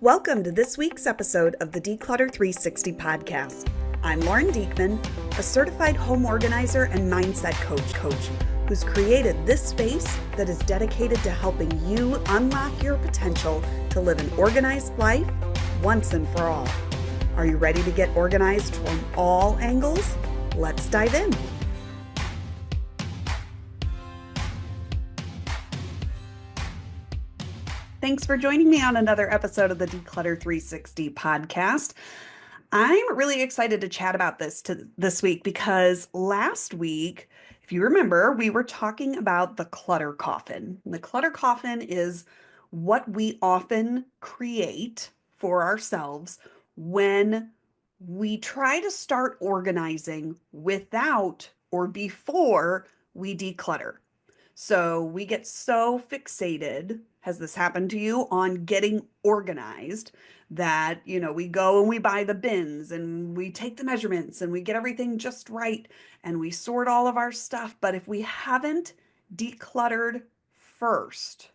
Welcome to this week's episode of the Declutter 360 podcast. I'm Lauren Diekman, a certified home organizer and mindset coach who's created this space that is dedicated to helping you unlock your potential to live an organized life once and for all. Are you ready to get organized from all angles? Let's dive in. Thanks for joining me on another episode of the Declutter 360 podcast. I'm really excited to chat about this week because last week, if you remember, we were talking about the clutter coffin. The clutter coffin is what we often create for ourselves when we try to start organizing without or before we declutter. So we get so fixated, has this happened to you, on getting organized that, we go and we buy the bins and we take the measurements and we get everything just right and we sort all of our stuff. But if we haven't decluttered first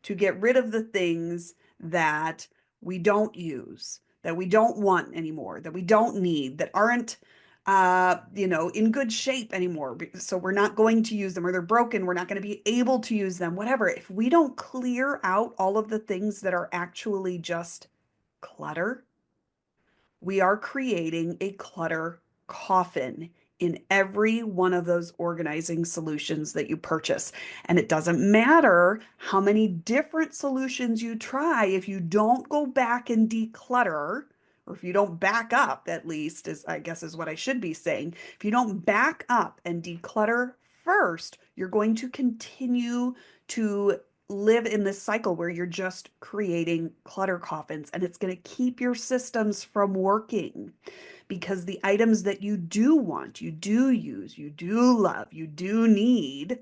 to get rid of the things that we don't use, that we don't want anymore, that we don't need, that aren't in good shape anymore. So we're not going to use them, or they're broken. We're not going to be able to use them, whatever. If we don't clear out all of the things that are actually just clutter, we are creating a clutter coffin in every one of those organizing solutions that you purchase. And it doesn't matter how many different solutions you try, if you don't go back and declutter, or if you don't back up, at least, I guess is what I should be saying. If you don't back up and declutter first, you're going to continue to live in this cycle where you're just creating clutter coffins, and it's going to keep your systems from working, because the items that you do want, you do use, you do love, you do need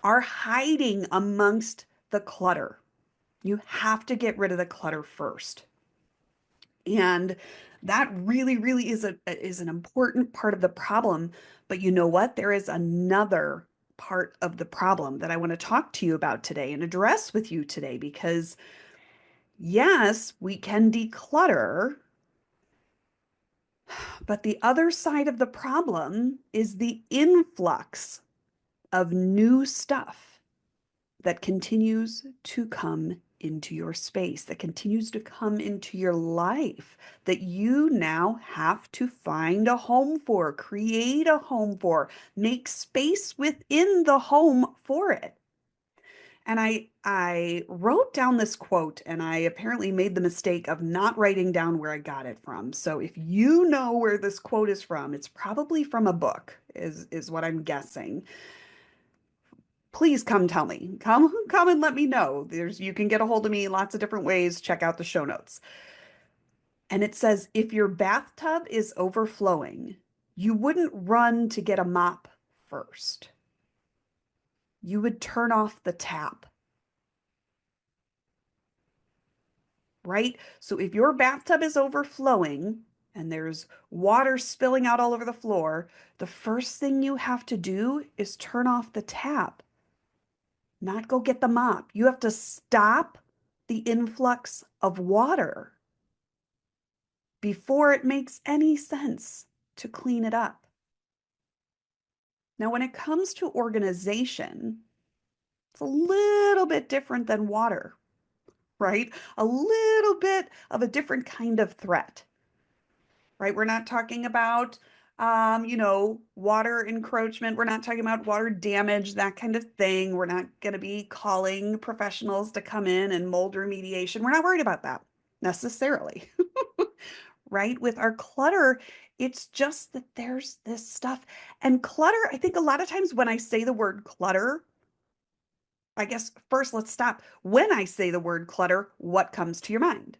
are hiding amongst the clutter. You have to get rid of the clutter first. And that really is an important part of the problem. But you know what? There is another part of the problem that I want to talk to you about today and address with you today, because yes, we can declutter, but the other side of the problem is the influx of new stuff that continues to come into your space, that continues to come into your life, that you now have to find a home for, create a home for, make space within the home for it. And I wrote down this quote, and I apparently made the mistake of not writing down where I got it from. So if you know where this quote is from, it's probably from a book, is what I'm guessing. Please come tell me. Come and let me know. You can get a hold of me lots of different ways. Check out the show notes. And it says, if your bathtub is overflowing, you wouldn't run to get a mop first. You would turn off the tap. Right? So if your bathtub is overflowing and there's water spilling out all over the floor, the first thing you have to do is turn off the tap, not go get the mop. You have to stop the influx of water before it makes any sense to clean it up. Now, when it comes to organization, it's a little bit different than water, right? A little bit of a different kind of threat, right? We're not talking about, water encroachment. We're not talking about water damage, that kind of thing. We're not going to be calling professionals to come in and mold remediation. We're not worried about that necessarily, right? With our clutter, it's just that there's this stuff. And clutter, I think a lot of times when I say the word clutter, I guess first let's stop. When I say the word clutter, what comes to your mind?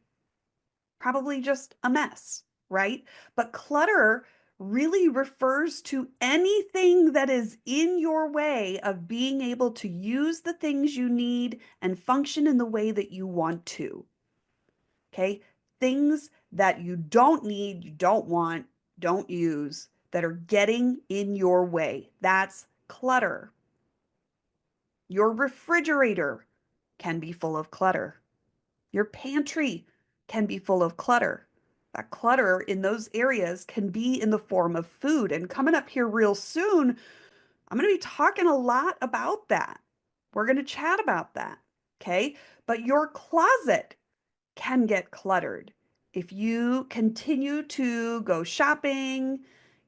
Probably just a mess, right? But clutter really refers to anything that is in your way of being able to use the things you need and function in the way that you want to. Okay? Things that you don't need, you don't want, don't use, that are getting in your way. That's clutter. Your refrigerator can be full of clutter. Your pantry can be full of clutter. That clutter in those areas can be in the form of food. And coming up here real soon, I'm going to be talking a lot about that. We're going to chat about that. Okay. But your closet can get cluttered. If you continue to go shopping,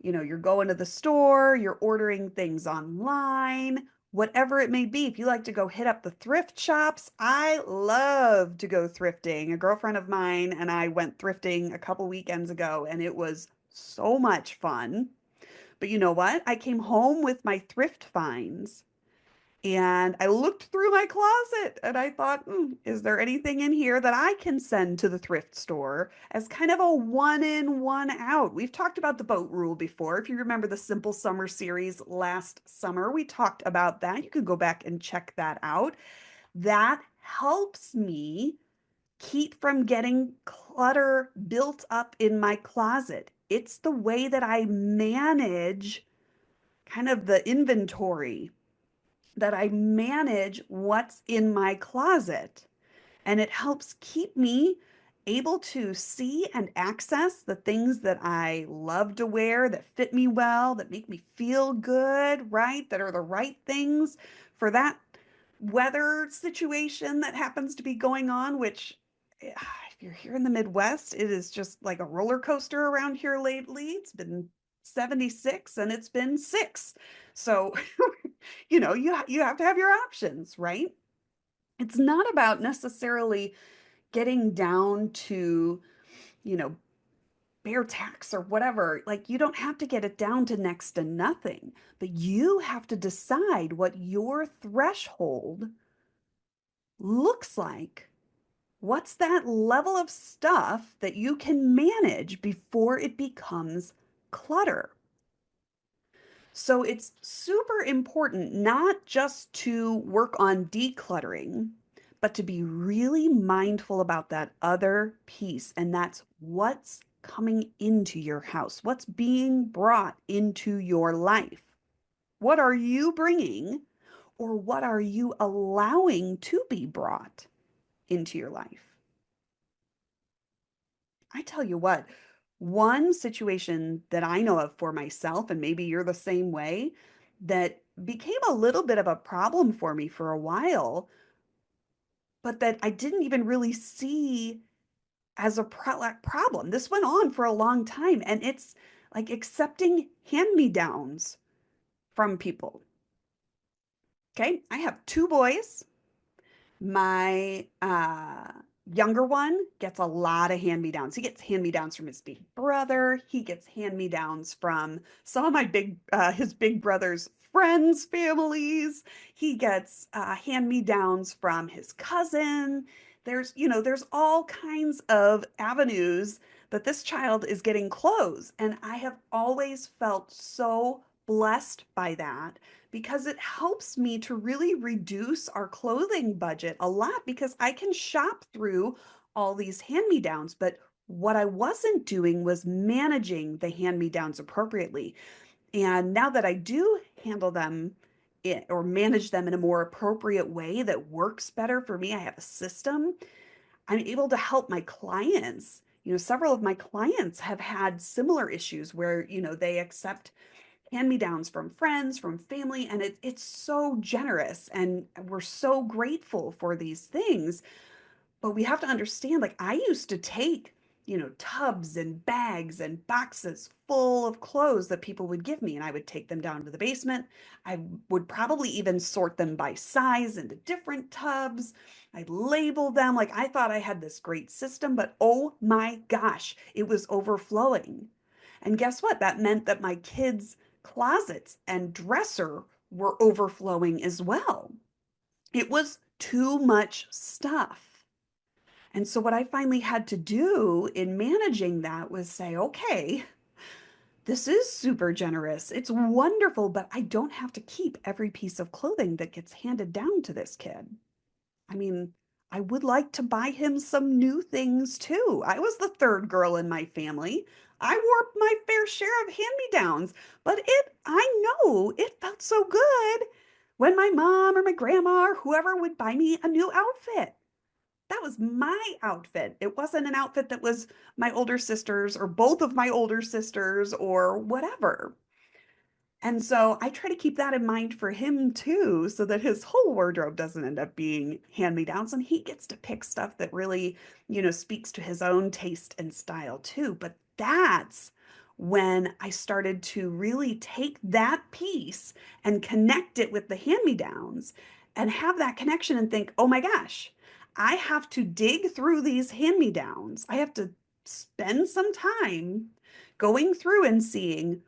you're going to the store, you're ordering things online, whatever it may be. If you like to go hit up the thrift shops, I love to go thrifting. A girlfriend of mine and I went thrifting a couple weekends ago, and it was so much fun. But you know what? I came home with my thrift finds and I looked through my closet and I thought, is there anything in here that I can send to the thrift store as kind of a one in, one out? We've talked about the boat rule before. If you remember the Simple Summer series last summer, we talked about that. You could go back and check that out. That helps me keep from getting clutter built up in my closet. It's the way that I manage kind of the inventory, that I manage what's in my closet. And it helps keep me able to see and access the things that I love to wear, that fit me well, that make me feel good, right? That are the right things for that weather situation that happens to be going on, which if you're here in the Midwest, it is just like a roller coaster around here lately. It's been 76 and it's been 6. So, you have to have your options, right? It's not about necessarily getting down to, you know, bare tax or whatever. Like, you don't have to get it down to next to nothing, but you have to decide what your threshold looks like. What's that level of stuff that you can manage before it becomes clutter? So it's super important not just to work on decluttering, but to be really mindful about that other piece. And that's what's coming into your house, what's being brought into your life. What are you bringing, or what are you allowing to be brought into your life? I tell you what, one situation that I know of for myself, and maybe you're the same way, that became a little bit of a problem for me for a while, but that I didn't even really see as a problem. This went on for a long time, and it's like accepting hand-me-downs from people. Okay, I have two boys. My younger one gets a lot of hand-me-downs. He gets hand-me-downs from his big brother. He gets hand-me-downs from some of his big brother's friends' families. He gets hand-me-downs from his cousin. There's all kinds of avenues that this child is getting clothes. And I have always felt so blessed by that because it helps me to really reduce our clothing budget a lot because I can shop through all these hand-me-downs. But what I wasn't doing was managing the hand-me-downs appropriately. And now that I do handle them or manage them in a more appropriate way that works better for me, I have a system. I'm able to help my clients. Several of my clients have had similar issues where, they accept hand-me-downs from friends, from family, and it's so generous, and we're so grateful for these things. But we have to understand, like, I used to take, tubs and bags and boxes full of clothes that people would give me, and I would take them down to the basement. I would probably even sort them by size into different tubs. I'd label them. Like, I thought I had this great system, but oh my gosh, it was overflowing. And guess what? That meant that my kids' closets and dresser were overflowing as well. It was too much stuff. And so, what I finally had to do in managing that was say, okay, this is super generous. It's wonderful, but I don't have to keep every piece of clothing that gets handed down to this kid. I mean, I would like to buy him some new things too. I was the third girl in my family. I wore my fair share of hand-me-downs, but I know it felt so good when my mom or my grandma or whoever would buy me a new outfit. That was my outfit. It wasn't an outfit that was my older sister's or both of my older sisters or whatever. And so I try to keep that in mind for him too, so that his whole wardrobe doesn't end up being hand-me-downs and he gets to pick stuff that really, speaks to his own taste and style too. But that's when I started to really take that piece and connect it with the hand-me-downs and have that connection and think, oh my gosh, I have to dig through these hand-me-downs. I have to spend some time going through and seeing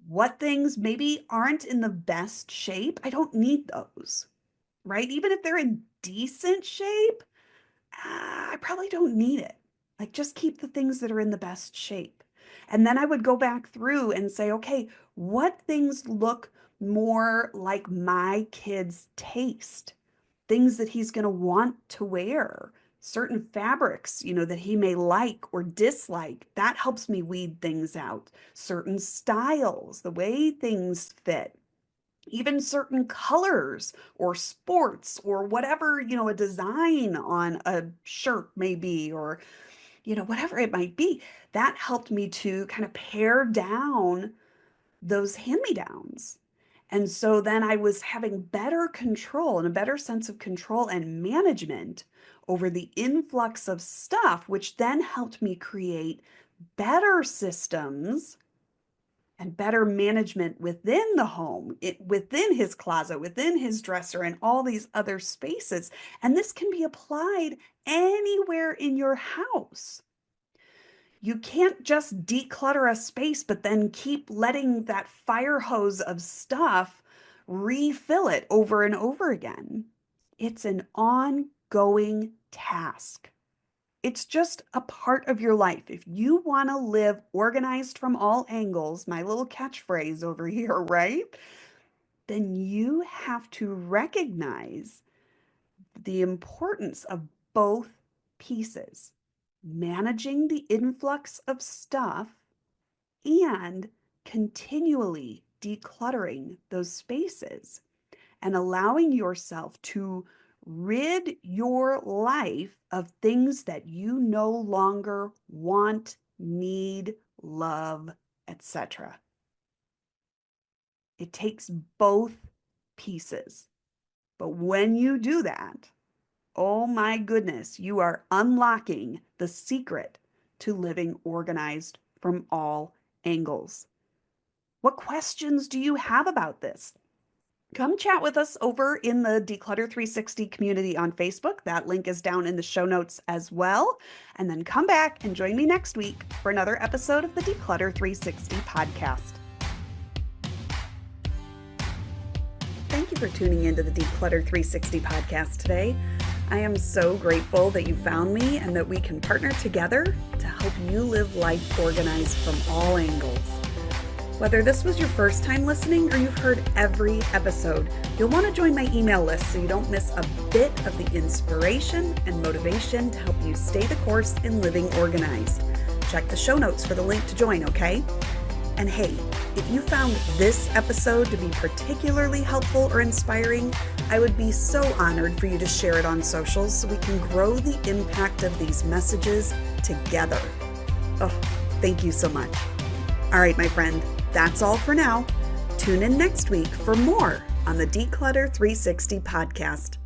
what things maybe aren't in the best shape. I don't need those, right? Even if they're in decent shape, I probably don't need it. Like, just keep the things that are in the best shape. And then I would go back through and say, okay, what things look more like my kid's taste? Things that he's going to want to wear, certain fabrics, that he may like or dislike. That helps me weed things out. Certain styles, the way things fit, even certain colors or sports or whatever, a design on a shirt may be, or, whatever it might be. That helped me to kind of pare down those hand-me-downs. And so then I was having better control and a better sense of control and management over the influx of stuff, which then helped me create better systems and better management within the home, within his closet, within his dresser, and all these other spaces. And this can be applied anywhere in your house. You can't just declutter a space, but then keep letting that fire hose of stuff refill it over and over again. It's an ongoing task. It's just a part of your life. If you want to live organized from all angles, my little catchphrase over here, right? Then you have to recognize the importance of both pieces, managing the influx of stuff and continually decluttering those spaces and allowing yourself to rid your life of things that you no longer want, need, love, etc. It takes both pieces. But when you do that, oh my goodness, you are unlocking the secret to living organized from all angles. What questions do you have about this? Come chat with us over in the Declutter 360 community on Facebook. That link is down in the show notes as well. And then come back and join me next week for another episode of the Declutter 360 podcast. Thank you for tuning into the Declutter 360 podcast today. I am so grateful that you found me and that we can partner together to help you live life organized from all angles. Whether this was your first time listening or you've heard every episode, you'll want to join my email list so you don't miss a bit of the inspiration and motivation to help you stay the course in living organized. Check the show notes for the link to join, okay? And hey, if you found this episode to be particularly helpful or inspiring, I would be so honored for you to share it on socials so we can grow the impact of these messages together. Oh, thank you so much. All right, my friend, that's all for now. Tune in next week for more on the Declutter 360 podcast.